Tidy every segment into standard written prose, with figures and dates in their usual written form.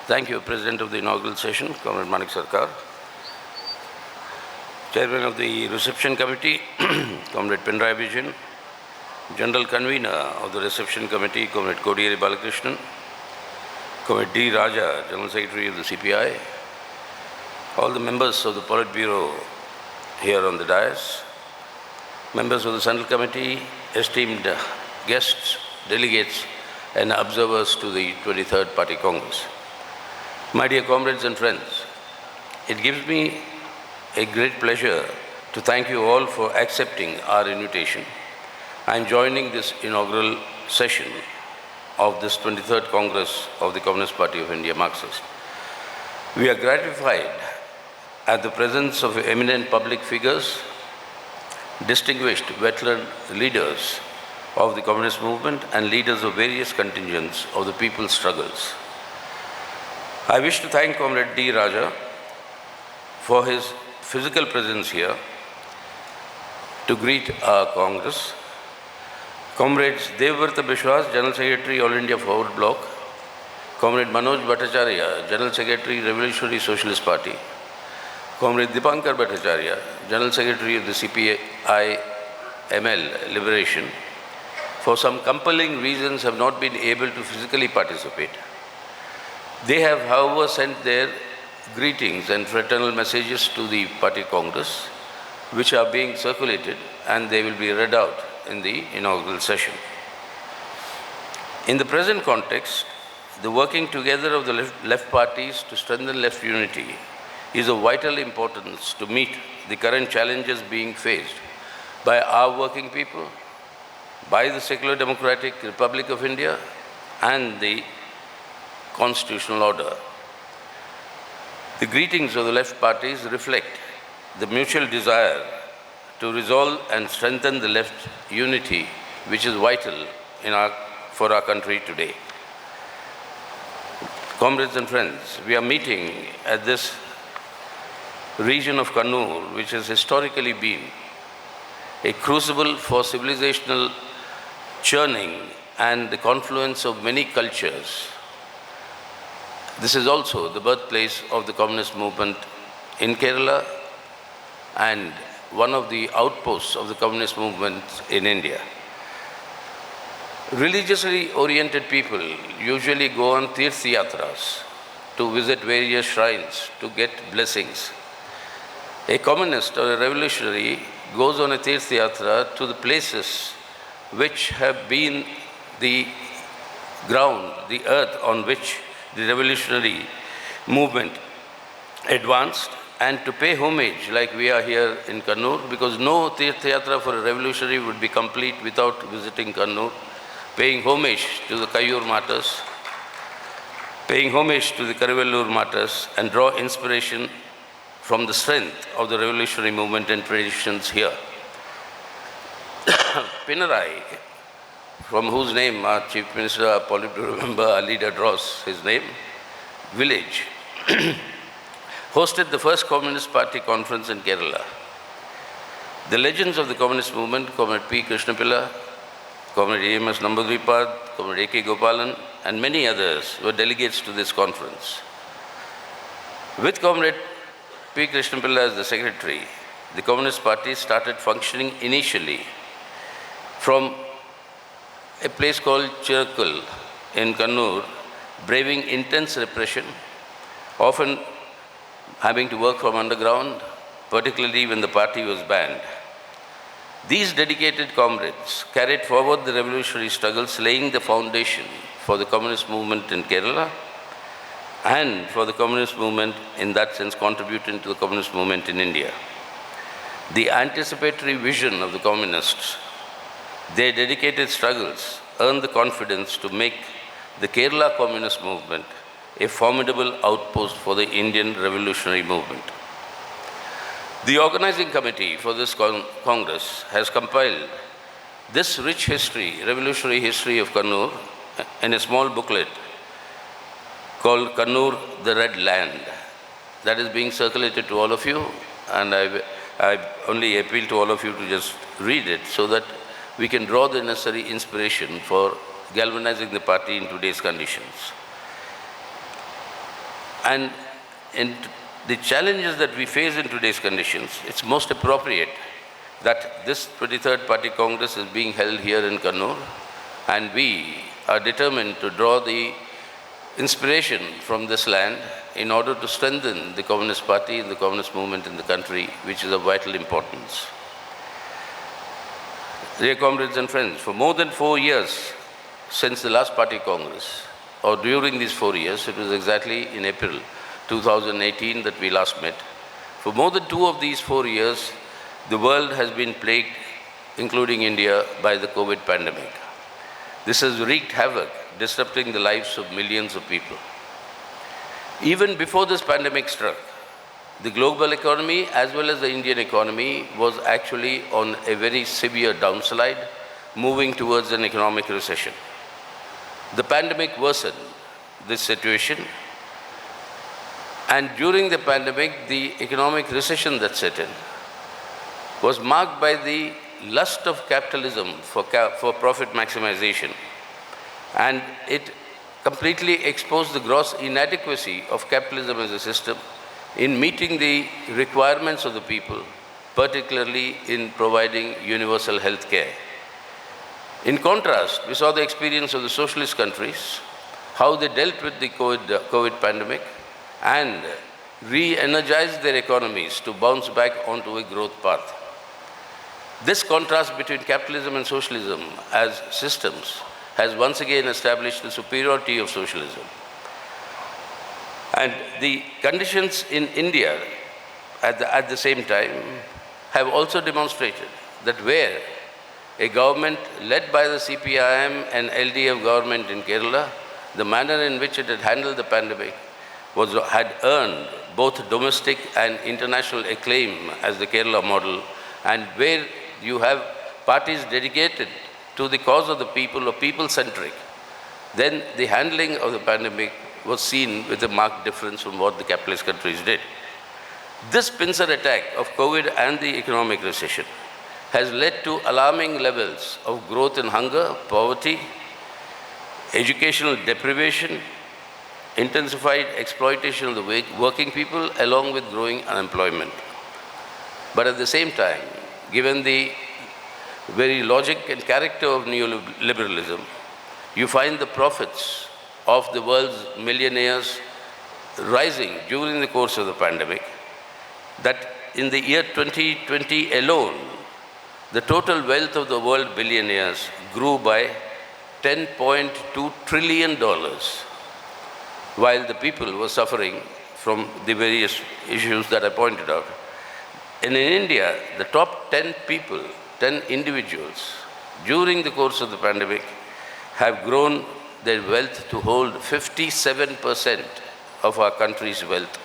Thank you, President of the inaugural session, Comrade Manik Sarkar. Chairman of the reception committee, Comrade Pinarayi Vijayan. General Convener of the reception committee, Comrade Kodiyeri Balakrishnan. Comrade D. Raja, General Secretary of the CPI. All the members of the Politburo here on the dais. Members of the Central Committee, esteemed guests, delegates, and observers to the 23rd Party Congress. My dear comrades and friends, it gives me a great pleasure to thank you all for accepting our invitation. I am joining this inaugural session of this 23rd Congress of the Communist Party of India, Marxist. We are gratified at the presence of eminent public figures, distinguished veteran leaders of the communist movement, and leaders of various contingents of the people's struggles. I wish to thank Comrade D. Raja for his physical presence here to greet our Congress. Comrades Devrata Bishwas, General Secretary, All India Forward Bloc. Comrade Manoj Bhattacharya, General Secretary, Revolutionary Socialist Party. Comrade Dipankar Bhattacharya, General Secretary of the CPI ML Liberation, for some compelling reasons have not been able to physically participate. They have, however, sent their greetings and fraternal messages to the Party Congress, which are being circulated, and they will be read out in the inaugural session. In the present context, the working together of the left parties to strengthen left unity is of vital importance to meet the current challenges being faced by our working people, by the Secular Democratic Republic of India, and the constitutional order. The greetings of the left parties reflect the mutual desire to resolve and strengthen the left unity, which is vital for our country today. Comrades and friends, we are meeting at this region of Kannur, which has historically been a crucible for civilizational churning and the confluence of many cultures. This is also the birthplace of the communist movement in Kerala and one of the outposts of the communist movement in India. Religiously oriented people usually go on tirth yatras to visit various shrines to get blessings. A communist or a revolutionary goes on a tirth yatra to the places which have been the ground, the earth on which the revolutionary movement advanced, and to pay homage like we are here in Kannur, because no Tirth Yatra for a revolutionary would be complete without visiting Kannur, paying homage to the Kayyur martyrs, paying homage to the Karivellur martyrs, and draw inspiration from the strength of the revolutionary movement and traditions here. Pinarayi, from whose name our Chief Minister, our Politburo member, our leader draws his name, village, hosted the first Communist Party conference in Kerala. The legends of the communist movement, Comrade P. Krishnapilla, Comrade A.M.S. Nambudripad, Comrade A.K. Gopalan, and many others were delegates to this conference. With Comrade P. Krishnapilla as the secretary, the Communist Party started functioning initially from a place called Chirakkal in Kannur, braving intense repression, often having to work from underground, particularly when the party was banned. These dedicated comrades carried forward the revolutionary struggles, laying the foundation for the communist movement in Kerala and for the communist movement, in that sense, contributing to the communist movement in India. The anticipatory vision of the communists, their dedicated struggles, earned the confidence to make the Kerala communist movement a formidable outpost for the Indian revolutionary movement. The organizing committee for this Congress has compiled this rich history, revolutionary history of Kannur, in a small booklet called Kannur, the Red Land. That is being circulated to all of you, and I only appeal to all of you to just read it so that we can draw the necessary inspiration. inspiration for galvanizing the party in today's conditions. And in the challenges that we face in today's conditions, it's most appropriate that this 23rd Party Congress is being held here in Kannur, and we are determined to draw the inspiration from this land in order to strengthen the Communist Party and the Communist movement in the country, which is of vital importance. Dear comrades and friends, for more than 4 years since the last Party Congress, or during these 4 years, it was exactly in April 2018 that we last met. For more than 2 of these 4 years, the world has been plagued, including India, by the COVID pandemic. This has wreaked havoc, disrupting the lives of millions of people. Even before this pandemic struck, the global economy as well as the Indian economy was actually on a very severe downslide, moving towards an economic recession. The pandemic worsened this situation, and during the pandemic, the economic recession that set in was marked by the lust of capitalism for profit maximization, and it completely exposed the gross inadequacy of capitalism as a system in meeting the requirements of the people, particularly in providing universal health care. In contrast, we saw the experience of the socialist countries, how they dealt with the COVID pandemic and re-energized their economies to bounce back onto a growth path. This contrast between capitalism and socialism as systems has once again established the superiority of socialism. And the conditions in India at the same time have also demonstrated that where a government led by the CPIM and LDF government in Kerala, the manner in which it had handled the pandemic had earned both domestic and international acclaim as the Kerala model, and where you have parties dedicated to the cause of the people or people-centric, then the handling of the pandemic was seen with a marked difference from what the capitalist countries did. This pincer attack of COVID and the economic recession has led to alarming levels of growth in hunger, poverty, educational deprivation, intensified exploitation of the working people, along with growing unemployment. But at the same time, given the very logic and character of neoliberalism, you find the profits of the world's millionaires rising during the course of the pandemic, that in the year 2020 alone, the total wealth of the world billionaires grew by $10.2 trillion, while the people were suffering from the various issues that I pointed out. And in India, the top 10 people, 10 individuals, during the course of the pandemic, have grown their wealth to hold 57% of our country's wealth,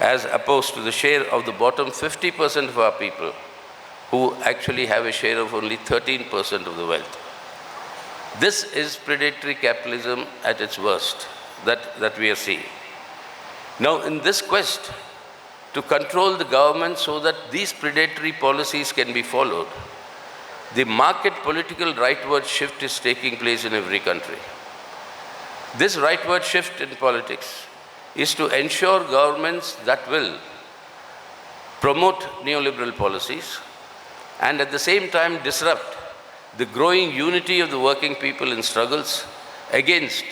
as opposed to the share of the bottom 50% of our people, who actually have a share of only 13% of the wealth. This is predatory capitalism at its worst that we are seeing. Now, in this quest to control the government so that these predatory policies can be followed, the market political rightward shift is taking place in every country. This rightward shift in politics is to ensure governments that will promote neoliberal policies and at the same time disrupt the growing unity of the working people in struggles against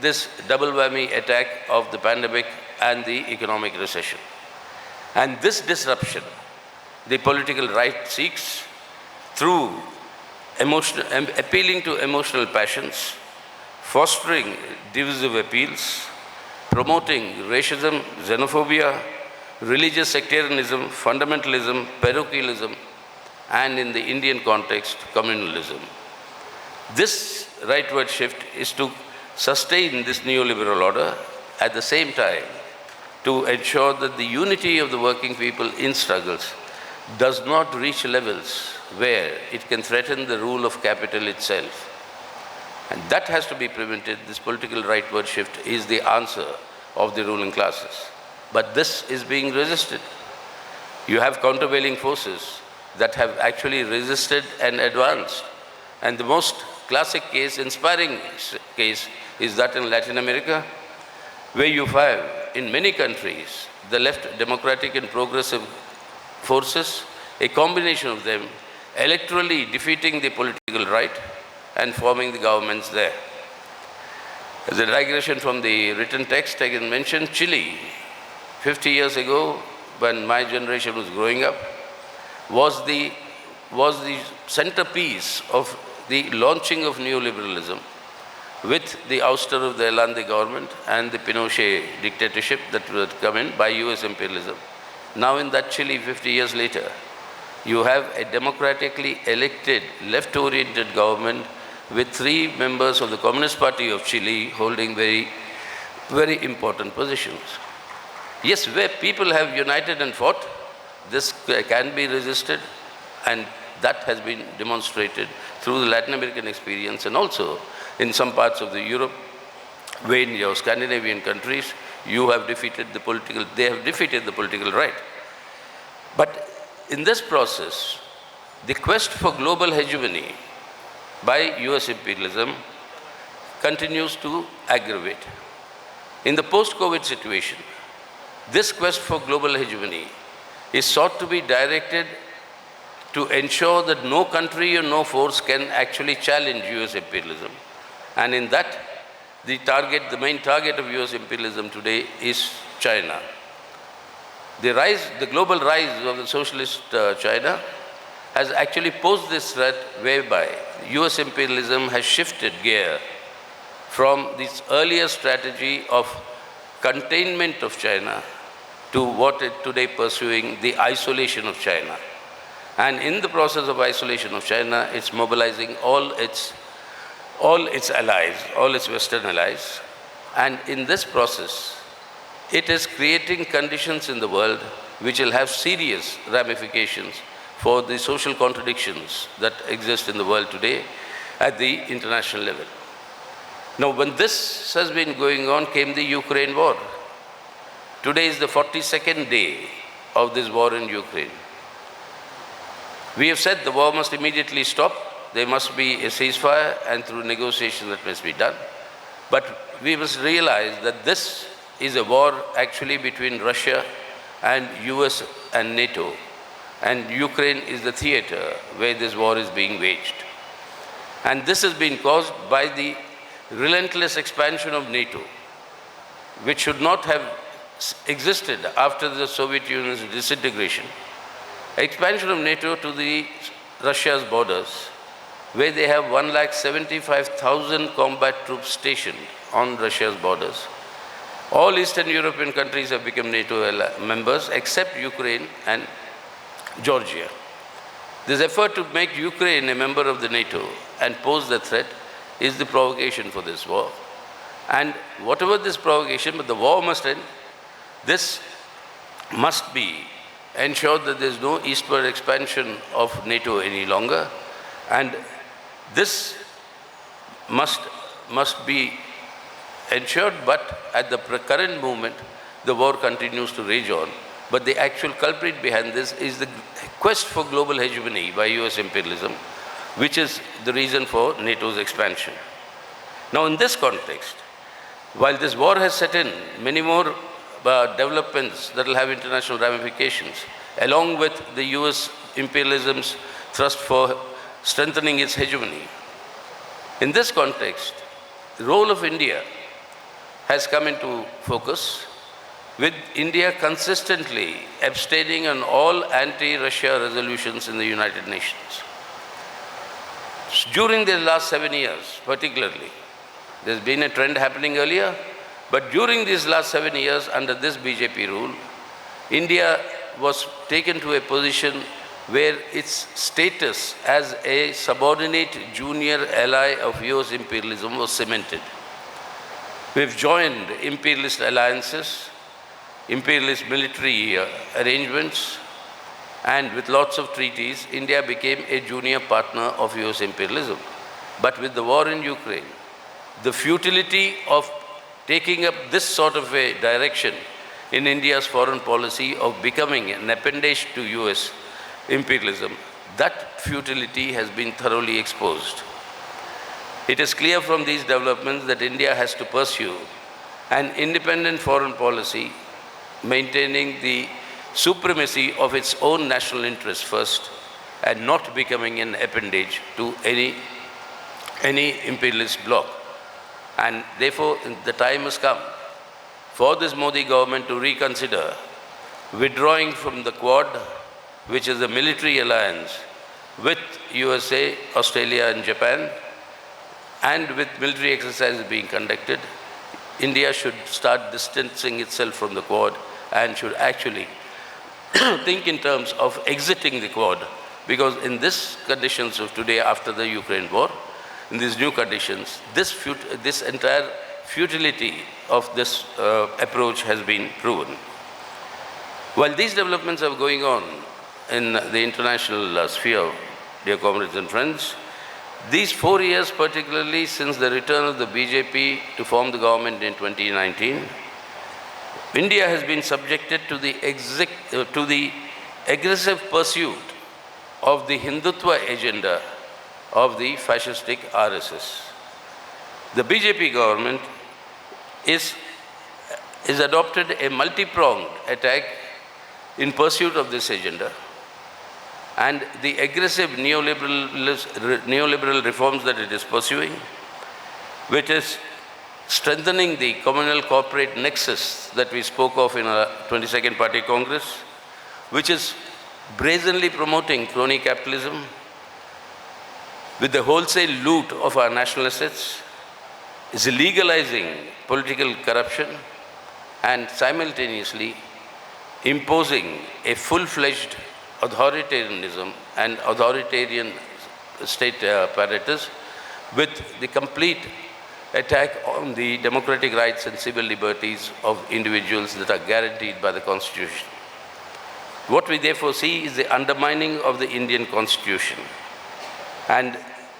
this double whammy attack of the pandemic and the economic recession. And this disruption, the political right seeks through appealing to emotional passions, fostering divisive appeals, promoting racism, xenophobia, religious sectarianism, fundamentalism, parochialism, and in the Indian context, communalism. This rightward shift is to sustain this neoliberal order, at the same time to ensure that the unity of the working people in struggles does not reach levels where it can threaten the rule of capital itself. And that has to be prevented. This political rightward shift is the answer of the ruling classes. But this is being resisted. You have countervailing forces that have actually resisted and advanced. And the most classic case, inspiring case, is that in Latin America, where you have in many countries, the left democratic and progressive forces, a combination of them, electorally defeating the political right and forming the governments there. As a digression from the written text, I can mention Chile. 50 years ago, when my generation was growing up, was the centerpiece of the launching of neoliberalism with the ouster of the Allende government and the Pinochet dictatorship that would come in by US imperialism. Now in that Chile, 50 years later, you have a democratically elected, left-oriented government with 3 members of the Communist Party of Chile holding very, very important positions. Yes, where people have united and fought, this can be resisted, and that has been demonstrated through the Latin American experience and also in some parts of the Europe, where in your Scandinavian countries, they have defeated the political right. But in this process, the quest for global hegemony by US imperialism continues to aggravate. In the post-COVID situation, this quest for global hegemony is sought to be directed to ensure that no country or no force can actually challenge US imperialism. And in that, the main target of US imperialism today is China. The global rise of the socialist China has actually posed this threat whereby US imperialism has shifted gear from this earlier strategy of containment of China to what it today pursuing, the isolation of China. And in the process of isolation of China, it's mobilizing all its allies, all its Western allies. And in this process, it is creating conditions in the world which will have serious ramifications for the social contradictions that exist in the world today at the international level. Now, when this has been going on, came the Ukraine war. Today is the 42nd day of this war in Ukraine. We have said the war must immediately stop. There must be a ceasefire, and through negotiation that must be done. But we must realize that this is a war actually between Russia and US and NATO. And Ukraine is the theater where this war is being waged. And this has been caused by the relentless expansion of NATO, which should not have existed after the Soviet Union's disintegration. Expansion of NATO to the Russia's borders, where they have 175,000 combat troops stationed on Russia's borders. All Eastern European countries have become NATO members except Ukraine and Georgia. This effort to make Ukraine a member of the NATO and pose the threat is the provocation for this war. And whatever this provocation, but the war must end. This must be ensured that there is no eastward expansion of NATO any longer. And this must be ensured, but at the current moment, the war continues to rage on. But the actual culprit behind this is the quest for global hegemony by US imperialism, which is the reason for NATO's expansion. Now, in this context, while this war has set in, many more developments that will have international ramifications, along with the US imperialism's thrust for strengthening its hegemony. In this context, the role of India has come into focus, with India consistently abstaining on all anti-Russia resolutions in the United Nations. During the last 7 years, particularly, there's been a trend happening earlier, but during these last 7 years, under this BJP rule, India was taken to a position where its status as a subordinate junior ally of US imperialism was cemented. We've joined imperialist alliances, imperialist military arrangements, and with lots of treaties, India became a junior partner of US imperialism. But with the war in Ukraine, the futility of taking up this sort of a direction in India's foreign policy of becoming an appendage to US imperialism, that futility has been thoroughly exposed. It is clear from these developments that India has to pursue an independent foreign policy, maintaining the supremacy of its own national interests first, and not becoming an appendage to any imperialist bloc. And therefore, the time has come for this Modi government to reconsider withdrawing from the Quad, which is a military alliance with USA, Australia and Japan, and with military exercises being conducted. India should start distancing itself from the Quad and should actually think in terms of exiting the Quad, because in these conditions of today, after the Ukraine war, in these new conditions, this entire futility of this approach has been proven. While these developments are going on in the international sphere, dear comrades and friends, these 4 years, particularly since the return of the BJP to form the government in 2019, India has been subjected to the aggressive pursuit of the Hindutva agenda of the fascistic RSS. The BJP government is adopted a multi-pronged attack in pursuit of this agenda, and the aggressive neoliberal reforms that it is pursuing, which is strengthening the communal corporate nexus that we spoke of in our 22nd Party Congress, which is brazenly promoting crony capitalism with the wholesale loot of our national assets, is legalizing political corruption and simultaneously imposing a full-fledged authoritarianism and authoritarian state apparatus with the complete attack on the democratic rights and civil liberties of individuals that are guaranteed by the Constitution. What we therefore see is the undermining of the Indian Constitution and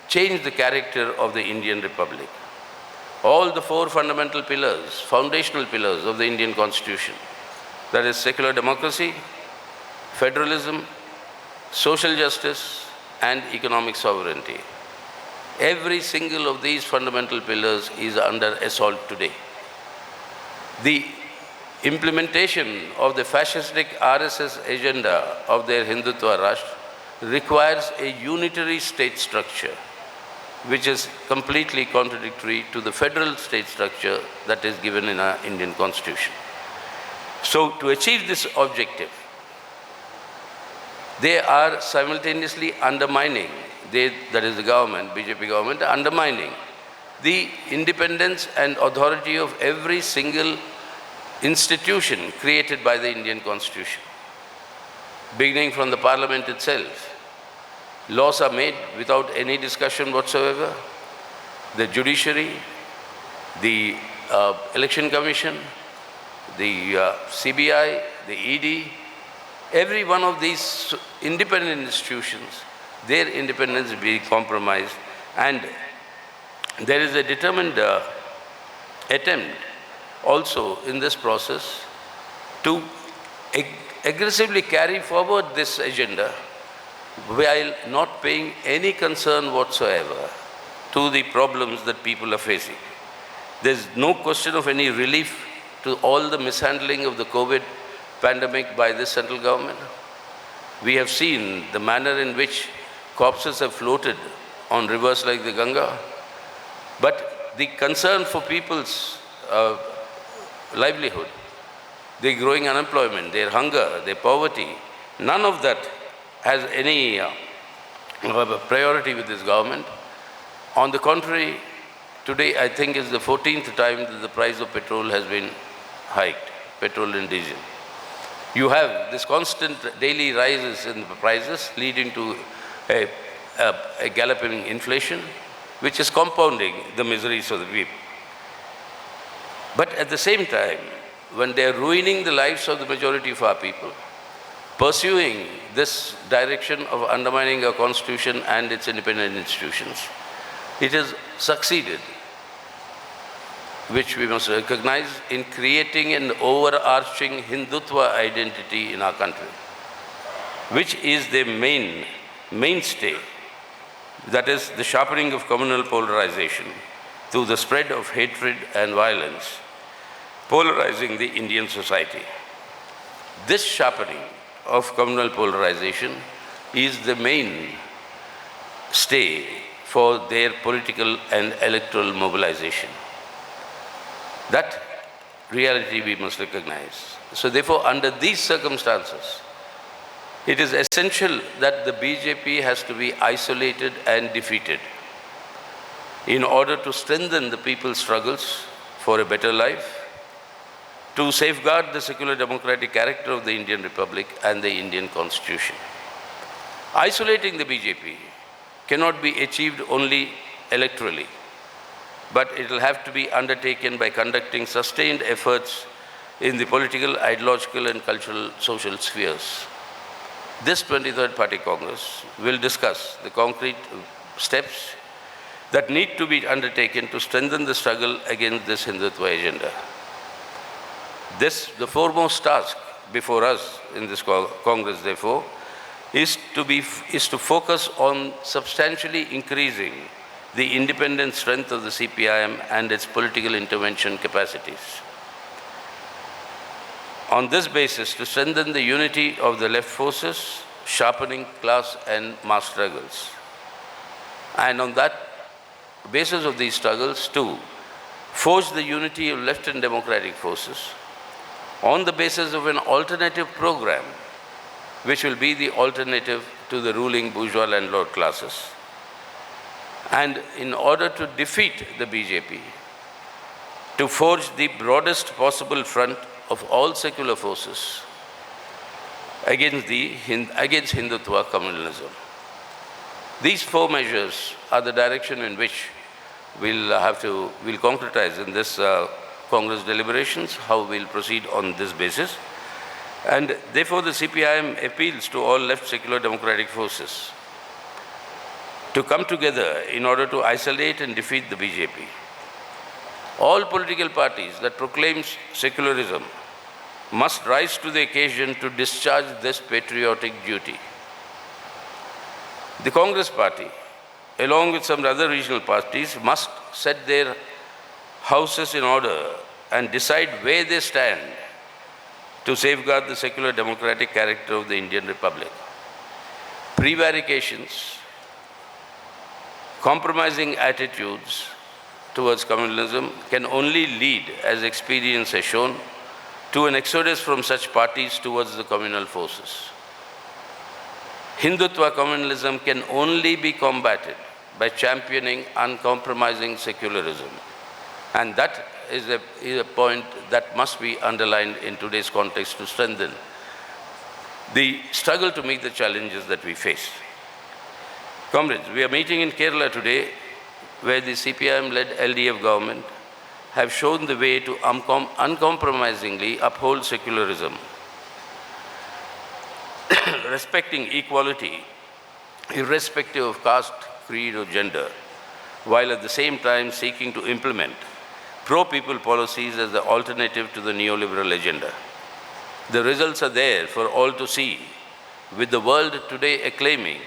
change the character of the Indian Republic. All the 4 fundamental pillars, foundational pillars of the Indian Constitution, that is secular democracy, federalism, social justice, and economic sovereignty. Every single of these fundamental pillars is under assault today. The implementation of the fascistic RSS agenda of their Hindutva Rashtra requires a unitary state structure, which is completely contradictory to the federal state structure that is given in our Indian Constitution. So, to achieve this objective, they are simultaneously undermining, that is the government, BJP government, undermining the independence and authority of every single institution created by the Indian Constitution. Beginning from the Parliament itself, laws are made without any discussion whatsoever. The judiciary, the Election Commission, the CPI, the ED, every one of these independent institutions, their independence is being compromised, and there is a determined attempt also in this process to aggressively carry forward this agenda while not paying any concern whatsoever to the problems that people are facing. There's no question of any relief to all the mishandling of the COVID pandemic by this central government. We have seen the manner in which corpses have floated on rivers like the Ganga, but the concern for people's livelihood, their growing unemployment, their hunger, their poverty, none of that has any priority with this government. On the contrary, today I think is the 14th time that the price of petrol has been hiked, petrol and diesel. You have this constant daily rises in the prices leading to a galloping inflation, which is compounding the miseries of the people. But at the same time, when they are ruining the lives of the majority of our people, pursuing this direction of undermining our Constitution and its independent institutions, it has succeeded, which we must recognize, in creating an overarching Hindutva identity in our country, which is the mainstay, that is the sharpening of communal polarization through the spread of hatred and violence. polarizing the Indian society. This sharpening of communal polarization is the main stay for their political and electoral mobilization. That reality we must recognize. So therefore, under these circumstances, it is essential that the BJP has to be isolated and defeated in order to strengthen the people's struggles for a better life, to safeguard the secular democratic character of the Indian Republic and the Indian Constitution. Isolating the BJP cannot be achieved only electorally, but it will have to be undertaken by conducting sustained efforts in the political, ideological and cultural social spheres. This 23rd Party Congress will discuss the concrete steps that need to be undertaken to strengthen the struggle against this Hindutva agenda. The foremost task before us in this Congress, therefore, is to focus on substantially increasing the independent strength of the CPIM and its political intervention capacities. On this basis, to strengthen the unity of the left forces, sharpening class and mass struggles. And on that basis of these struggles, to forge the unity of left and democratic forces on the basis of an alternative program, which will be the alternative to the ruling bourgeois landlord classes. And in order to defeat the BJP, to forge the broadest possible front of all secular forces against Hindutva communalism. These four measures are the direction in which we'll concretize in this Congress deliberations, how we'll proceed on this basis. And therefore the CPIM appeals to all left secular democratic forces to come together in order to isolate and defeat the BJP. All political parties that proclaim secularism must rise to the occasion to discharge this patriotic duty. The Congress Party, along with some other regional parties, must set their houses in order and decide where they stand to safeguard the secular democratic character of the Indian Republic. Prevarications, compromising attitudes towards communalism can only lead, as experience has shown, to an exodus from such parties towards the communal forces. Hindutva communalism can only be combated by championing uncompromising secularism. And that is a point that must be underlined in today's context to strengthen the struggle to meet the challenges that we face. Comrades, we are meeting in Kerala today, where the CPIM-led LDF government have shown the way to uncompromisingly uphold secularism, respecting equality, irrespective of caste, creed, or gender, while at the same time seeking to implement pro-people policies as the alternative to the neoliberal agenda. The results are there for all to see, with the world today acclaiming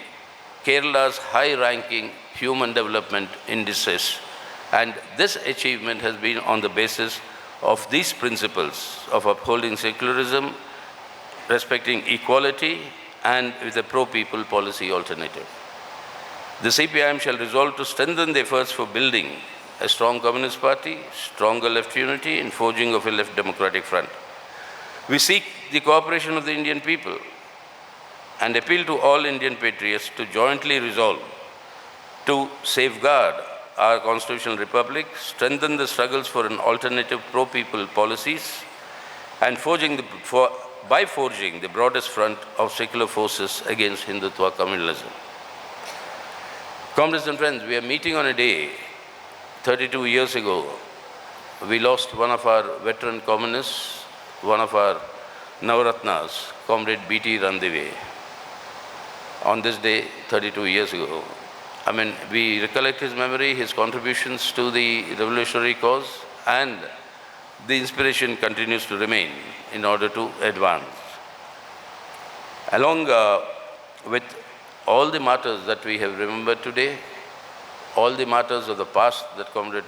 Kerala's high-ranking human development indices. And this achievement has been on the basis of these principles of upholding secularism, respecting equality, and with a pro-people policy alternative. The CPIM shall resolve to strengthen the efforts for building a strong Communist Party, stronger left unity, and forging of a left democratic front. We seek the cooperation of the Indian people and appeal to all Indian patriots to jointly resolve to safeguard our constitutional republic, strengthen the struggles for an alternative pro-people policies, and by forging the broadest front of secular forces against Hindutva communalism. Comrades and friends, we are meeting on a day, 32 years ago, we lost one of our veteran communists, one of our Navaratnas, Comrade B.T. Randeve. On this day, 32 years ago, we recollect his memory, his contributions to the revolutionary cause, and the inspiration continues to remain in order to advance. Along with all the martyrs that we have remembered today, all the martyrs of the past that Comrade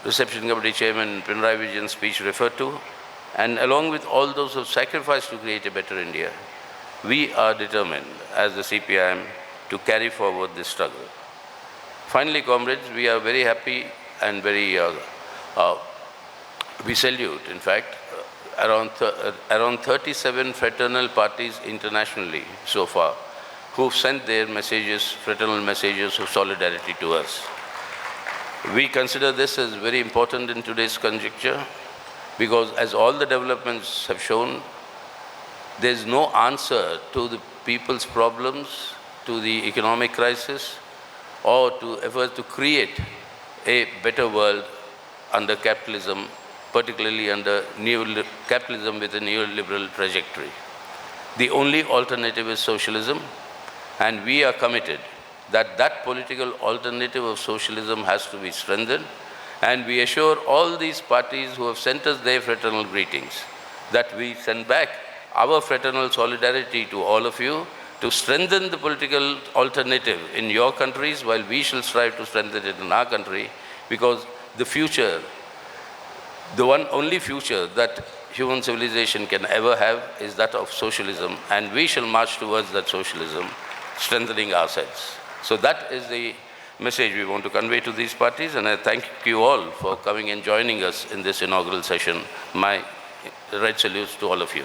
Reception Committee Chairman Pinarayi Vijayan's speech referred to, and along with all those who have sacrificed to create a better India, we are determined as the CPIM to carry forward this struggle. Finally, comrades, we are very happy and we salute, in fact, around 37 fraternal parties internationally so far who've sent their messages, fraternal messages of solidarity to us. We consider this as very important in today's conjuncture because, as all the developments have shown, there's no answer to the people's problems, to the economic crisis, or to efforts to create a better world under capitalism, particularly under capitalism with a neoliberal trajectory. The only alternative is socialism, and we are committed that that political alternative of socialism has to be strengthened, and we assure all these parties who have sent us their fraternal greetings that we send back our fraternal solidarity to all of you to strengthen the political alternative in your countries while we shall strive to strengthen it in our country, because the future, the only future that human civilization can ever have is that of socialism, and we shall march towards that socialism, strengthening ourselves. So that is the message we want to convey to these parties, and I thank you all for coming and joining us in this inaugural session. My red salutes to all of you.